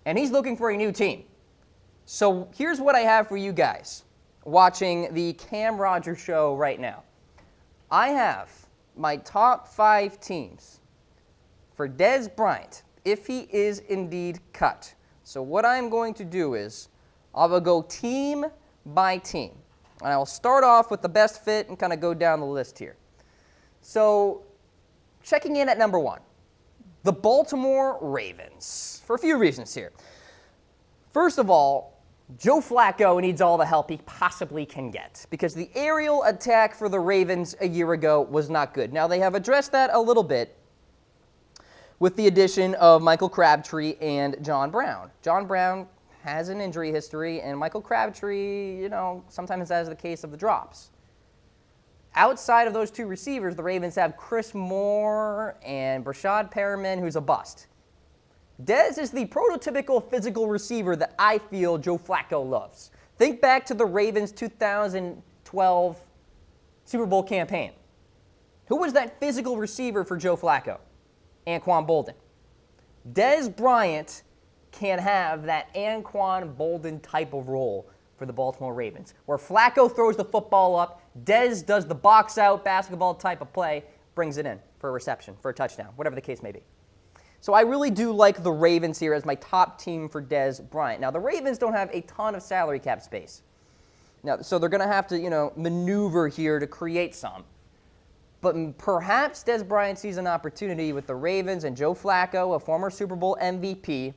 and he's looking for a new team. So here's what I have for you guys watching the Cam Rogers show right now. I have my top 5 teams for Dez Bryant if he is indeed cut. So what I'm going to do is I will go team by team. And I'll start off with the best fit and kind of go down the list here. So checking in at number 1, the Baltimore Ravens, for a few reasons here. First of all, Joe Flacco needs all the help he possibly can get because the aerial attack for the Ravens a year ago was not good. Now, they have addressed that a little bit with the addition of Michael Crabtree and John Brown. John Brown has an injury history, and Michael Crabtree, sometimes that is the case of the drops. Outside of those 2 receivers, the Ravens have Chris Moore and Brashad Perriman, who's a bust. Dez is the prototypical physical receiver that I feel Joe Flacco loves. Think back to the Ravens' 2012 Super Bowl campaign. Who was that physical receiver for Joe Flacco? Anquan Boldin. Dez Bryant can have that Anquan Boldin type of role for the Baltimore Ravens, where Flacco throws the football up, Dez does the box out basketball type of play, brings it in for a reception, for a touchdown, whatever the case may be. So I really do like the Ravens here as my top team for Dez Bryant. Now, the Ravens don't have a ton of salary cap space. Now, so they're going to have to, maneuver here to create some. But perhaps Dez Bryant sees an opportunity with the Ravens and Joe Flacco, a former Super Bowl MVP,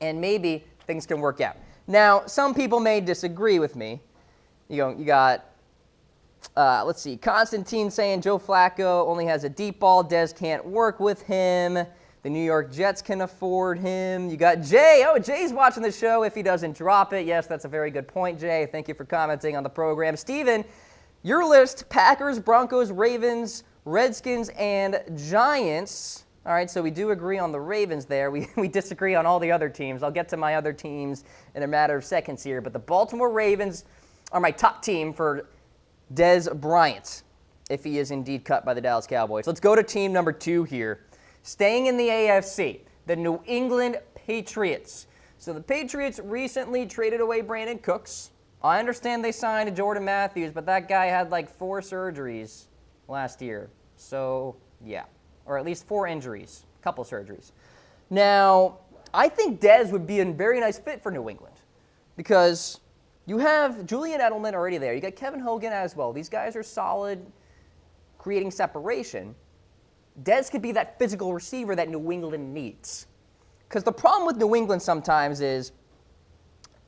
and maybe things can work out. Now, some people may disagree with me. You got, let's see, Constantine saying Joe Flacco only has a deep ball. Dez can't work with him. The New York Jets can afford him. You got Jay. Oh, Jay's watching the show if he doesn't drop it. Yes, that's a very good point, Jay. Thank you for commenting on the program. Steven, your list, Packers, Broncos, Ravens, Redskins, and Giants. All right, so we do agree on the Ravens there. We disagree on all the other teams. I'll get to my other teams in a matter of seconds here. But the Baltimore Ravens are my top team for Dez Bryant, if he is indeed cut by the Dallas Cowboys. Let's go to team number 2 here. Staying in the AFC, the New England Patriots. So the Patriots recently traded away Brandon Cooks. I understand they signed Jordan Matthews, but that guy had like 4 surgeries last year. So, yeah. Or at least 4 injuries, a couple surgeries. Now, I think Dez would be a very nice fit for New England because you have Julian Edelman already there. You got Kevin Hogan as well. These guys are solid, creating separation. Dez could be that physical receiver that New England needs. Because the problem with New England sometimes is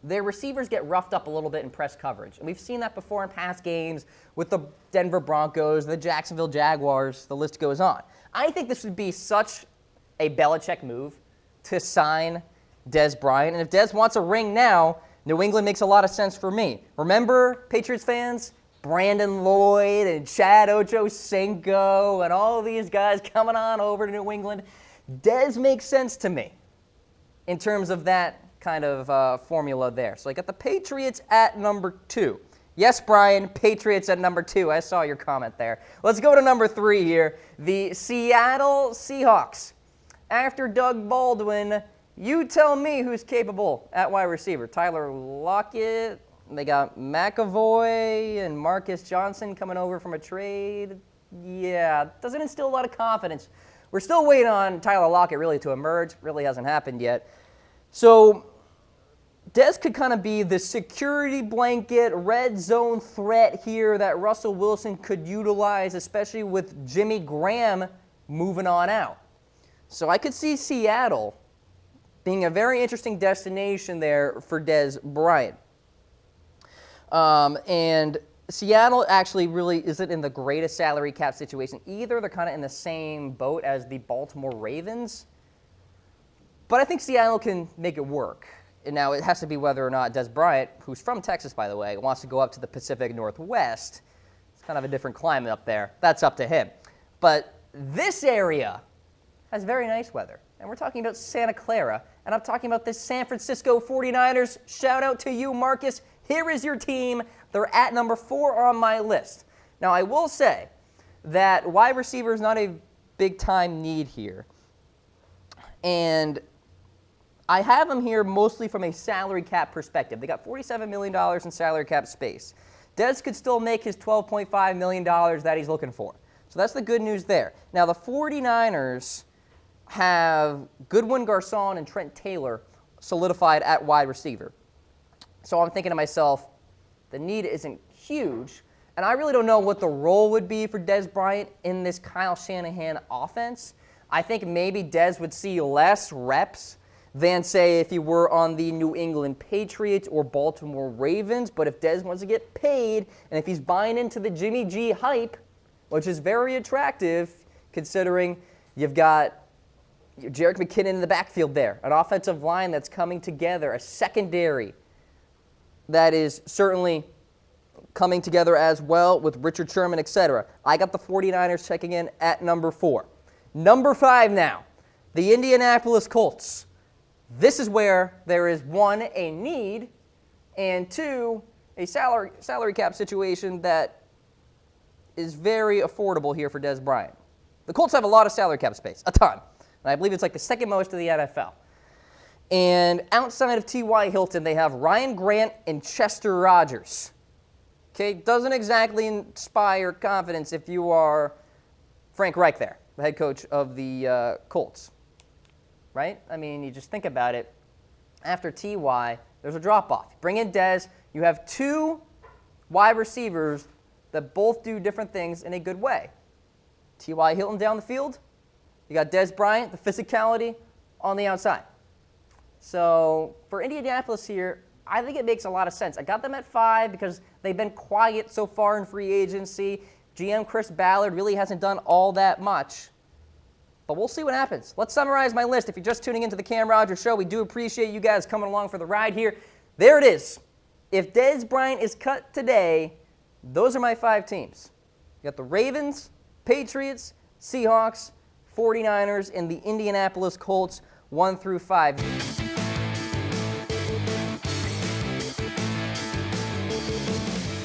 their receivers get roughed up a little bit in press coverage. And we've seen that before in past games with the Denver Broncos, the Jacksonville Jaguars, the list goes on. I think this would be such a Belichick move to sign Dez Bryant. And if Dez wants a ring now, New England makes a lot of sense for me. Remember, Patriots fans, Brandon Lloyd and Chad Ochocinco and all these guys coming on over to New England. Dez makes sense to me in terms of that kind of formula there. So I got the Patriots at number 2. Yes, Brian, Patriots at number 2. I saw your comment there. Let's go to number 3 here. The Seattle Seahawks. After Doug Baldwin, you tell me who's capable at wide receiver. Tyler Lockett. They got McAvoy and Marcus Johnson coming over from a trade. Yeah, doesn't instill a lot of confidence. We're still waiting on Tyler Lockett really to emerge. Really hasn't happened yet. So Dez could kind of be the security blanket, red zone threat here that Russell Wilson could utilize, especially with Jimmy Graham moving on out. So I could see Seattle being a very interesting destination there for Dez Bryant. And Seattle actually really isn't in the greatest salary cap situation either. They're kind of in the same boat as the Baltimore Ravens. But I think Seattle can make it work. And now it has to be whether or not Dez Bryant, who's from Texas, by the way, wants to go up to the Pacific Northwest. It's kind of a different climate up there. That's up to him. But this area has very nice weather. And we're talking about Santa Clara. And I'm talking about the San Francisco 49ers. Shout out to you, Marcus. Here is your team. They're at number 4 on my list. Now, I will say that wide receiver is not a big-time need here. And I have them here mostly from a salary cap perspective. They got $47 million in salary cap space. Dez could still make his $12.5 million that he's looking for. So that's the good news there. Now, the 49ers have Goodwin, Garcon, and Trent Taylor solidified at wide receiver. So I'm thinking to myself, the need isn't huge, and I really don't know what the role would be for Dez Bryant in this Kyle Shanahan offense. I think maybe Dez would see less reps than, say, if he were on the New England Patriots or Baltimore Ravens. But if Dez wants to get paid, and if he's buying into the Jimmy G hype, which is very attractive considering you've got Jerick McKinnon in the backfield there, an offensive line that's coming together, a secondary that is certainly coming together as well with Richard Sherman, etc. I got the 49ers checking in at number 4. Number 5 now, the Indianapolis Colts. This is where there is, 1, a need, and 2, a salary cap situation that is very affordable here for Dez Bryant. The Colts have a lot of salary cap space, a ton. And I believe it's like the second most of the NFL. And outside of T.Y. Hilton, they have Ryan Grant and Chester Rogers. Okay, doesn't exactly inspire confidence if you are Frank Reich there, the head coach of the Colts. Right? I mean, you just think about it. After T.Y., there's a drop-off. Bring in Dez. You have 2 wide receivers that both do different things in a good way. T.Y. Hilton down the field. You got Dez Bryant, the physicality on the outside. So for Indianapolis here, I think it makes a lot of sense. I got them at 5 because they've been quiet so far in free agency. GM Chris Ballard really hasn't done all that much. But we'll see what happens. Let's summarize my list. If you're just tuning into the Cam Rogers Show, we do appreciate you guys coming along for the ride here. There it is. If Dez Bryant is cut today, those are my 5 teams. You got the Ravens, Patriots, Seahawks, 49ers, and the Indianapolis Colts, 1 through 5.